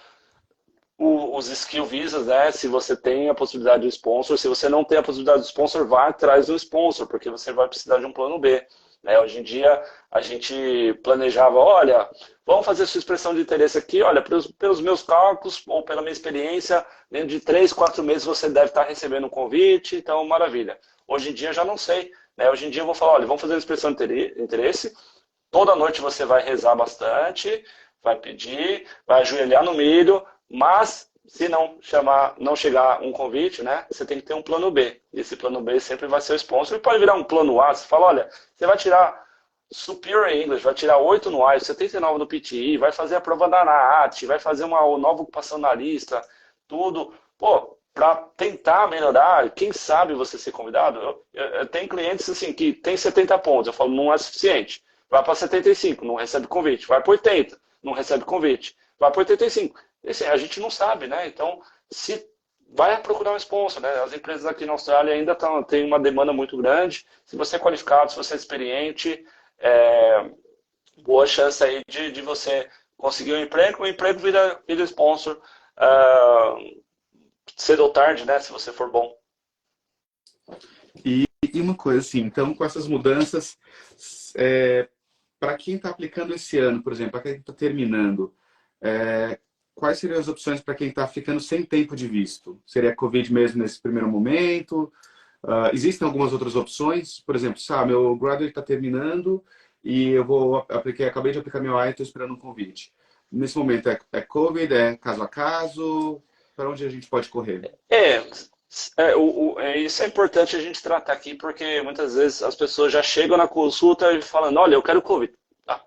os skill visas, né? Se você tem a possibilidade de sponsor, se você não tem a possibilidade de sponsor, vá atrás do sponsor, porque você vai precisar de um plano B. Né? Hoje em dia, a gente planejava, olha, vamos fazer sua expressão de interesse aqui, olha, pelos meus cálculos ou pela minha experiência, dentro de 3, 4 meses você deve estar recebendo um convite, então maravilha. Hoje em dia, já não sei. Né? Hoje em dia, eu vou falar, olha, vamos fazer uma expressão de interesse, toda noite você vai rezar bastante, vai pedir, vai ajoelhar no milho, mas se não chegar um convite, né, você tem que ter um plano B. E esse plano B sempre vai ser o sponsor. E pode virar um plano A. Você fala, olha, você vai tirar Superior English, vai tirar 8 no IELTS, 79 no PTE, vai fazer a prova da NAAT, vai fazer uma nova ocupação na lista, tudo. Pô, para tentar melhorar, quem sabe você ser convidado? Eu tenho clientes assim que tem 70 pontos, eu falo, não é suficiente. Vai para 75, não recebe convite. Vai para 80, não recebe convite. Vai para 85. Assim, a gente não sabe, né? Então, se vai procurar um sponsor, né? As empresas aqui na Austrália ainda têm uma demanda muito grande. Se você é qualificado, se você é experiente, boa chance aí de você conseguir um emprego. O emprego vira sponsor cedo ou tarde, né? Se você for bom. E uma coisa assim, então com essas mudanças, para quem está aplicando esse ano, por exemplo, para quem está terminando, quais seriam as opções para quem está ficando sem tempo de visto? Seria a Covid mesmo nesse primeiro momento? Existem algumas outras opções? Por exemplo, meu graduate está terminando e eu acabei de aplicar meu IELTS, estou esperando um convite. Nesse momento é Covid, é caso a caso? Para onde a gente pode correr? Isso é importante a gente tratar aqui, porque muitas vezes as pessoas já chegam na consulta e falando, olha, eu quero Covid.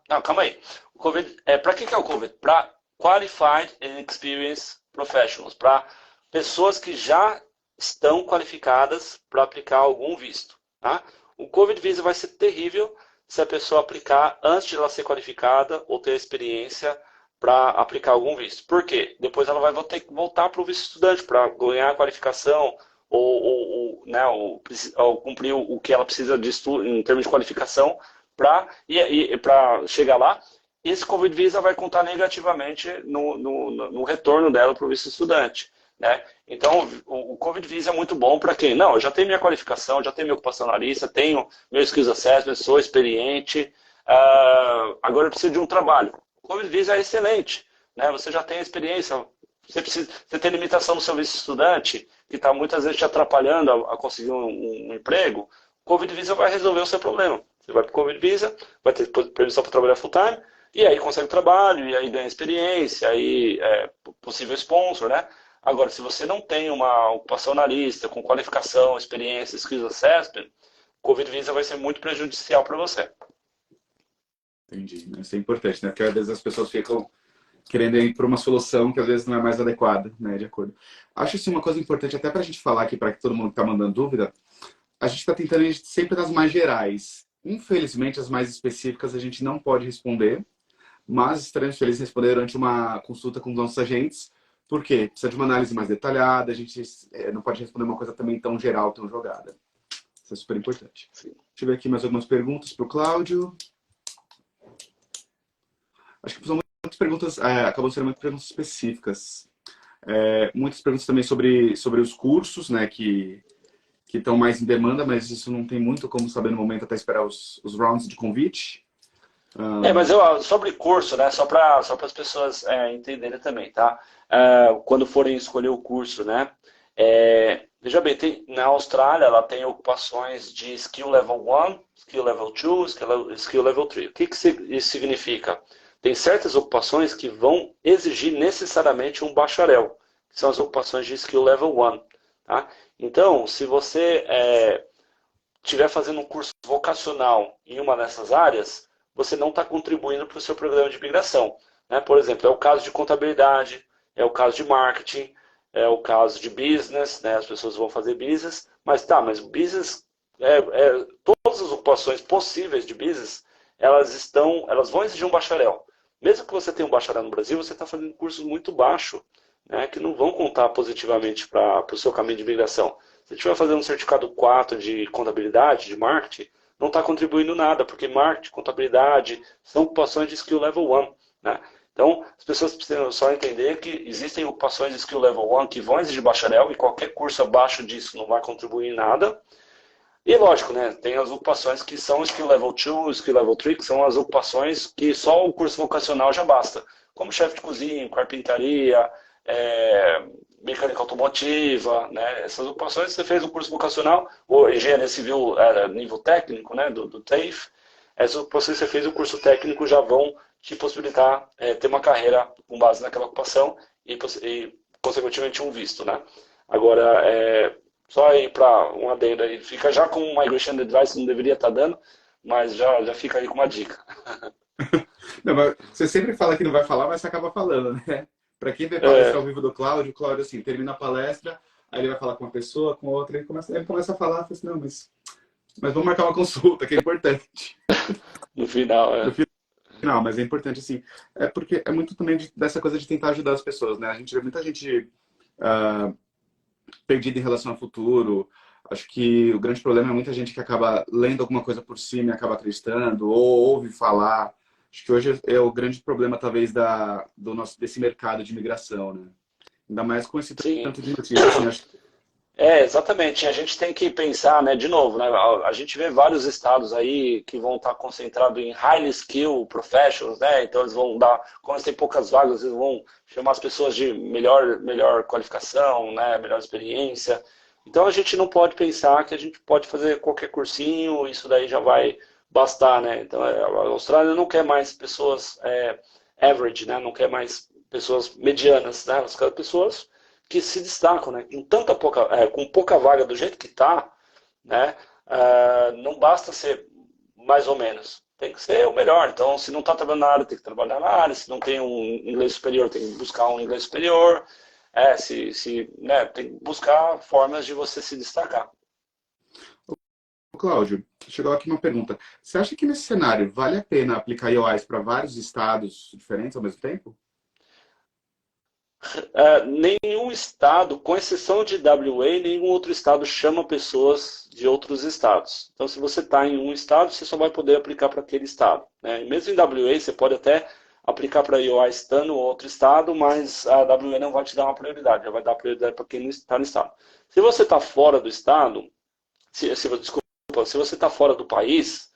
Não, calma aí. O Covid, para que é o Covid? Para Qualified and Experienced Professionals, para pessoas que já estão qualificadas para aplicar algum visto. Tá? O Covid Visa vai ser terrível se a pessoa aplicar antes de ela ser qualificada ou ter experiência para aplicar algum visto. Por quê? Depois ela vai ter que voltar para o visto estudante para ganhar a qualificação ou cumprir o que ela precisa de estudo, em termos de qualificação para chegar lá, e esse Covid Visa vai contar negativamente no retorno dela para o visto estudante. Né? Então, o Covid Visa é muito bom para quem? Não, eu já tenho minha qualificação, já tenho minha ocupação na lista, tenho meu Skills Assessment, sou experiente, agora eu preciso de um trabalho. O Covid Visa é excelente, né? Você já tem a experiência, você tem limitação no seu visto estudante, que está muitas vezes te atrapalhando a conseguir um emprego, o Covid Visa vai resolver o seu problema. Você vai para o Covid Visa, vai ter permissão para trabalhar full time, e aí consegue trabalho, e aí ganha experiência, aí possível sponsor, né? Agora, se você não tem uma ocupação na lista, com qualificação, experiência, skills assessment, o Covid Visa vai ser muito prejudicial para você. Entendi. Isso é importante, né? Porque às vezes as pessoas ficam querendo ir para uma solução que às vezes não é mais adequada, né? De acordo. Acho assim uma coisa importante até para a gente falar aqui, para todo mundo que está mandando dúvida, a gente está tentando ir sempre nas mais gerais. Infelizmente, as mais específicas a gente não pode responder, mas estaremos felizes em responder durante uma consulta com os nossos agentes. Por quê? Precisa de uma análise mais detalhada, a gente não pode responder uma coisa também tão geral, tão jogada. Isso é super importante. Sim. Deixa eu ver aqui mais algumas perguntas para o Cláudio. Acho que são muitas perguntas, acabam sendo muitas perguntas específicas. Muitas perguntas também sobre os cursos, né, que estão mais em demanda, mas isso não tem muito como saber no momento até esperar os rounds de convite. Mas sobre curso, né, só para as pessoas entenderem também, tá? Quando forem escolher o curso, né? Veja bem, na Austrália ela tem ocupações de Skill Level 1, Skill Level 2, Skill Level 3. O que isso significa? Tem certas ocupações que vão exigir necessariamente um bacharel, que são as ocupações de Skill Level 1. Tá? Então, se você estiver fazendo um curso vocacional em uma dessas áreas, você não está contribuindo para o seu programa de imigração. Né? Por exemplo, é o caso de contabilidade, é o caso de marketing, é o caso de business, né? As pessoas vão fazer business, mas business, todas as ocupações possíveis de business, elas vão exigir um bacharel. Mesmo que você tenha um bacharel no Brasil, você está fazendo cursos muito baixos, né? Que não vão contar positivamente para o seu caminho de imigração. Se estiver fazendo um certificado 4 de contabilidade, de marketing, não está contribuindo nada, porque marketing, contabilidade, são ocupações de skill level 1. Né? Então, as pessoas precisam só entender que existem ocupações de skill level 1 que vão exigir bacharel, e qualquer curso abaixo disso não vai contribuir em nada. E lógico, né, tem as ocupações que são skill level 2, skill level 3, que são as ocupações que só o curso vocacional já basta. Como chefe de cozinha, carpintaria, mecânica automotiva, né? Essas ocupações você fez um curso vocacional, ou engenharia civil nível técnico, né? do TAFE, essas ocupações que você fez o curso técnico já vão te possibilitar ter uma carreira com base naquela ocupação e consequentemente, um visto. Né? Agora, só aí para um adendo aí, fica já com um Migration Advice, não deveria estar dando, mas já fica aí com uma dica. Não, mas você sempre fala que não vai falar, mas você acaba falando, né? Para quem vê palestra ao vivo do Cláudio, o Cláudio, assim, termina a palestra, aí ele vai falar com uma pessoa, com outra, ele começa a falar, fala assim, não, mas vamos marcar uma consulta, que é importante. No final, No final, mas é importante, assim, porque é muito também dessa coisa de tentar ajudar as pessoas, né? A gente vê muita gente perdida em relação ao futuro. Acho que o grande problema é muita gente que acaba lendo alguma coisa por cima e acaba acreditando, ou ouve falar. Acho que hoje é o grande problema, talvez, desse mercado de imigração, né? Ainda mais com esse Sim. tanto de notícias, assim, acho que... Exatamente. A gente tem que pensar, né, de novo, né, a gente vê vários estados aí que vão estar concentrados em highly skilled professionals, né, então eles vão dar, como eles têm poucas vagas, eles vão chamar as pessoas de melhor qualificação, né, melhor experiência. Então a gente não pode pensar que a gente pode fazer qualquer cursinho, isso daí já vai bastar, né. Então a Austrália não quer mais pessoas average, né, não quer mais pessoas medianas, né, elas querem pessoas que se destacam, né? Com pouca vaga do jeito que está, né? Não basta ser mais ou menos, tem que ser o melhor. Então, se não está trabalhando na área, tem que trabalhar na área. Se não tem um inglês superior, tem que buscar um inglês superior. Né? Tem que buscar formas de você se destacar. Cláudio, chegou aqui uma pergunta. Você acha que nesse cenário vale a pena aplicar IOIs para vários estados diferentes ao mesmo tempo? Nenhum estado, com exceção de WA, nenhum outro estado chama pessoas de outros estados. Então, se você está em um estado, você só vai poder aplicar para aquele estado, né? E mesmo em WA, você pode até aplicar para IOA estando em outro estado, mas a WA não vai te dar uma prioridade, já vai dar prioridade para quem não está no estado. Se você está fora do estado, desculpa, se você está fora do país,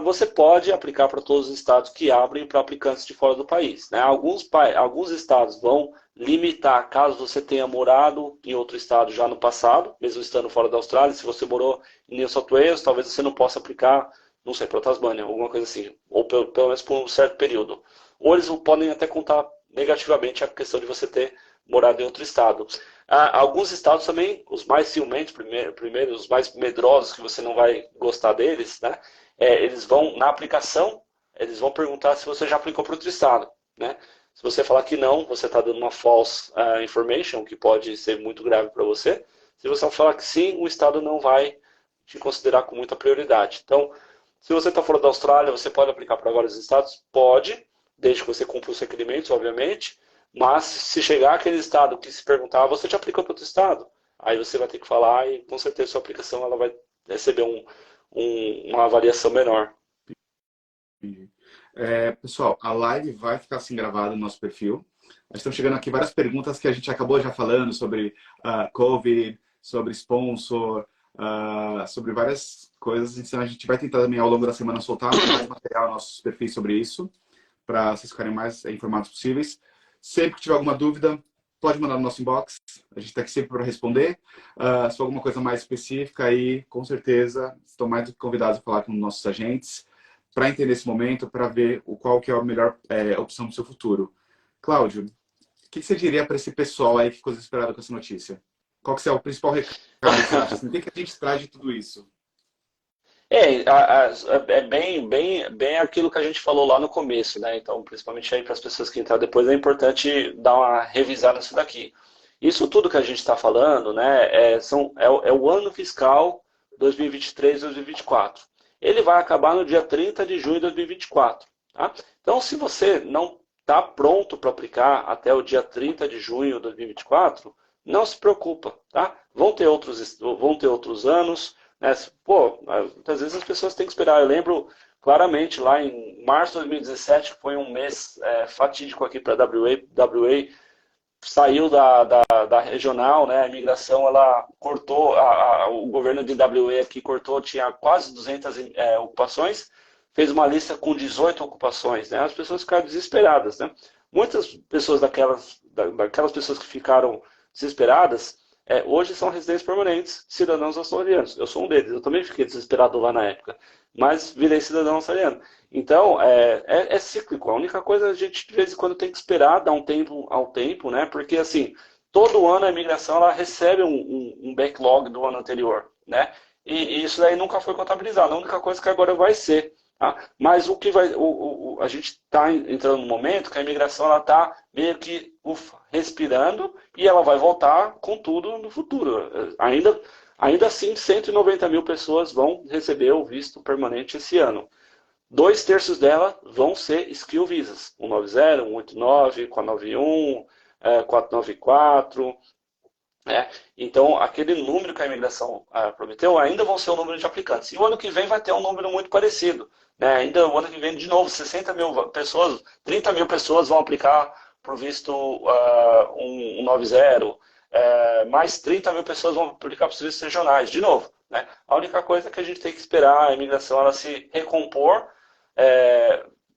você pode aplicar para todos os estados que abrem para aplicantes de fora do país, né? Alguns estados vão limitar caso você tenha morado em outro estado já no passado, mesmo estando fora da Austrália. Se você morou em New South Wales, talvez você não possa aplicar, não sei, para a Tasmânia, alguma coisa assim, ou pelo menos por um certo período. Ou eles podem até contar negativamente a questão de você ter morado em outro estado. Alguns estados também, os mais ciumentos, primeiro, os mais medrosos, que você não vai gostar deles, né? Eles vão, na aplicação, eles vão perguntar se você já aplicou para outro estado, né? Se você falar que não, você está dando uma false information, que pode ser muito grave para você. Se você falar que sim, o estado não vai te considerar com muita prioridade. Então, se você está fora da Austrália, você pode aplicar para vários estados? Pode, desde que você cumpra os requerimentos, obviamente. Mas se chegar aquele estado que se perguntar, você já aplicou para outro estado? Aí você vai ter que falar e com certeza sua aplicação ela vai receber uma avaliação menor. Entendi. Pessoal, a live vai ficar assim gravada no nosso perfil. Estão chegando aqui várias perguntas que a gente acabou já falando sobre COVID, sobre sponsor, sobre várias coisas. Então a gente vai tentar também ao longo da semana soltar mais material nos nossos perfis sobre isso, para vocês ficarem mais informados possíveis. Sempre que tiver alguma dúvida, pode mandar no nosso inbox. A gente está aqui sempre para responder. Se for alguma coisa mais específica, aí com certeza estão mais do que convidados a falar com nossos agentes para entender esse momento, para ver qual que é a melhor opção para o seu futuro. Cláudio, o que você diria para esse pessoal aí que ficou desesperado com essa notícia? Qual que é o principal recado que você acha? Assim, o que a gente traz de tudo isso? É bem aquilo que a gente falou lá no começo, né? Então, principalmente aí para as pessoas que entraram depois, é importante dar uma revisada nisso daqui. Isso tudo que a gente está falando, né, é o ano fiscal 2023-2024. Ele vai acabar no dia 30 de junho de 2024. Tá? Então, se você não está pronto para aplicar até o dia 30 de junho de 2024, não se preocupa. Tá? Vão ter outros anos. Né? Pô, muitas vezes as pessoas têm que esperar. Eu lembro claramente lá em março de 2017, que foi um mês fatídico aqui para a WA saiu da regional, né? A imigração ela cortou, o governo de WA aqui cortou, tinha quase 200 ocupações, fez uma lista com 18 ocupações, né? As pessoas ficaram desesperadas, né? Muitas pessoas daquelas pessoas que ficaram desesperadas, hoje são residentes permanentes, cidadãos australianos. Eu sou um deles, eu também fiquei desesperado lá na época, mas virei cidadão australiano. Então, é cíclico. A única coisa a gente, de vez em quando, tem que esperar, dar um tempo ao tempo, né? Porque, assim, todo ano a imigração ela recebe um backlog do ano anterior, né? E isso daí nunca foi contabilizado. A única coisa que agora vai ser. Tá? Mas o que vai. A gente está entrando num momento que a imigração ela está meio que respirando e ela vai voltar com tudo no futuro. Ainda assim, 190 mil pessoas vão receber o visto permanente esse ano. 2/3 dela vão ser skill visas. 190, 189, 491, 494. Então, aquele número que a imigração prometeu ainda vão ser o número de aplicantes. E o ano que vem vai ter um número muito parecido. Né? Ainda o ano que vem, de novo, 60 mil pessoas, 30 mil pessoas vão aplicar para o visto 190. Mais 30 mil pessoas vão aplicar para os vistos regionais, de novo. Né? A única coisa é que a gente tem que esperar a imigração ela se recompor,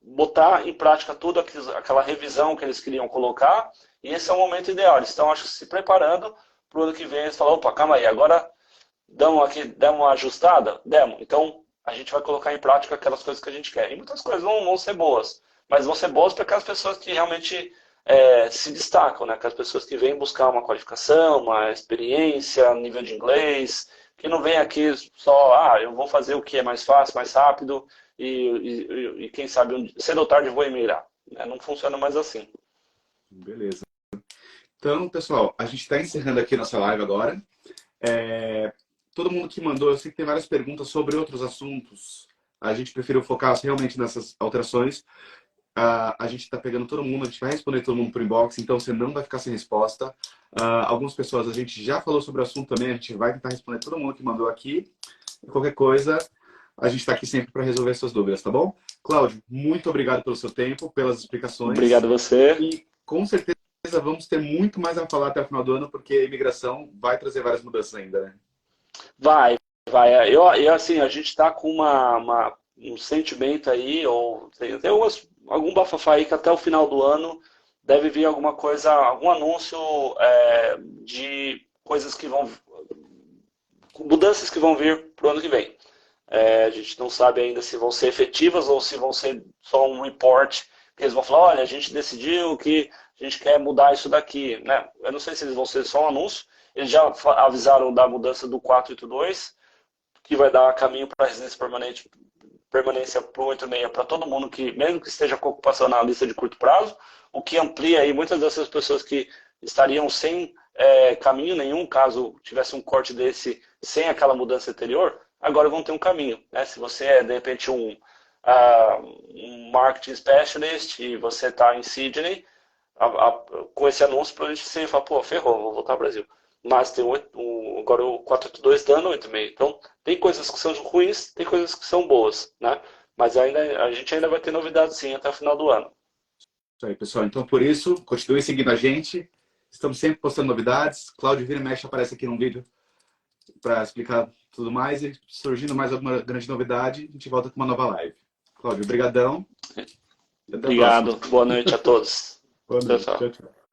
botar em prática tudo aquela revisão que eles queriam colocar, e esse é o momento ideal. Eles estão, acho que, se preparando para o ano que vem. Eles falam, opa, calma aí, agora demos uma ajustada? Demos. Então, a gente vai colocar em prática aquelas coisas que a gente quer. E muitas coisas não vão ser boas, mas vão ser boas para aquelas pessoas que realmente se destacam, né? Aquelas pessoas que vêm buscar uma qualificação, uma experiência, nível de inglês, que não vem aqui só, eu vou fazer o que é mais fácil, mais rápido, e quem sabe cedo ou tarde eu vou emigrar. Não funciona mais assim. Beleza. Então, pessoal, a gente está encerrando aqui nossa live agora. Todo mundo que mandou, eu sei que tem várias perguntas sobre outros assuntos. A gente preferiu focar realmente nessas alterações. A gente está pegando todo mundo, a gente vai responder todo mundo por inbox, então você não vai ficar sem resposta. Algumas pessoas a gente já falou sobre o assunto também, a gente vai tentar responder todo mundo que mandou aqui. E qualquer coisa, a gente está aqui sempre para resolver suas dúvidas, tá bom? Cláudio, muito obrigado pelo seu tempo, pelas explicações. Obrigado a você. E com certeza vamos ter muito mais a falar até o final do ano, porque a imigração vai trazer várias mudanças ainda, né? Vai. Assim, a gente está com um sentimento aí, ou tem algum bafafá aí que até o final do ano deve vir alguma coisa, algum anúncio de coisas que vão, mudanças que vão vir para o ano que vem. A gente não sabe ainda se vão ser efetivas ou se vão ser só um report, que eles vão falar, olha, a gente decidiu que a gente quer mudar isso daqui, né? Eu não sei se eles vão ser só um anúncio, eles já avisaram da mudança do 482, que vai dar caminho para a residência permanência para o 86 para todo mundo que, mesmo que esteja com ocupação na lista de curto prazo, o que amplia aí muitas dessas pessoas que estariam sem caminho nenhum, caso tivesse um corte desse sem aquela mudança anterior, agora vão ter um caminho, né? Se você é, de repente, um marketing specialist e você está em Sydney, com esse anúncio, para a gente você fala, pô, ferrou, vou voltar ao Brasil. Mas tem agora o 482 dando 8,5. Então, tem coisas que são ruins, tem coisas que são boas, né? Mas a gente ainda vai ter novidades sim até o final do ano. Isso aí, pessoal. Então, por isso, continue seguindo a gente. Estamos sempre postando novidades. Cláudio vira e mexe aparece aqui num vídeo para explicar tudo mais. E surgindo mais alguma grande novidade, a gente volta com uma nova live. Cláudio, brigadão. Obrigado. Boa noite a todos. Boa noite. Tchau, tchau. Tchau, tchau.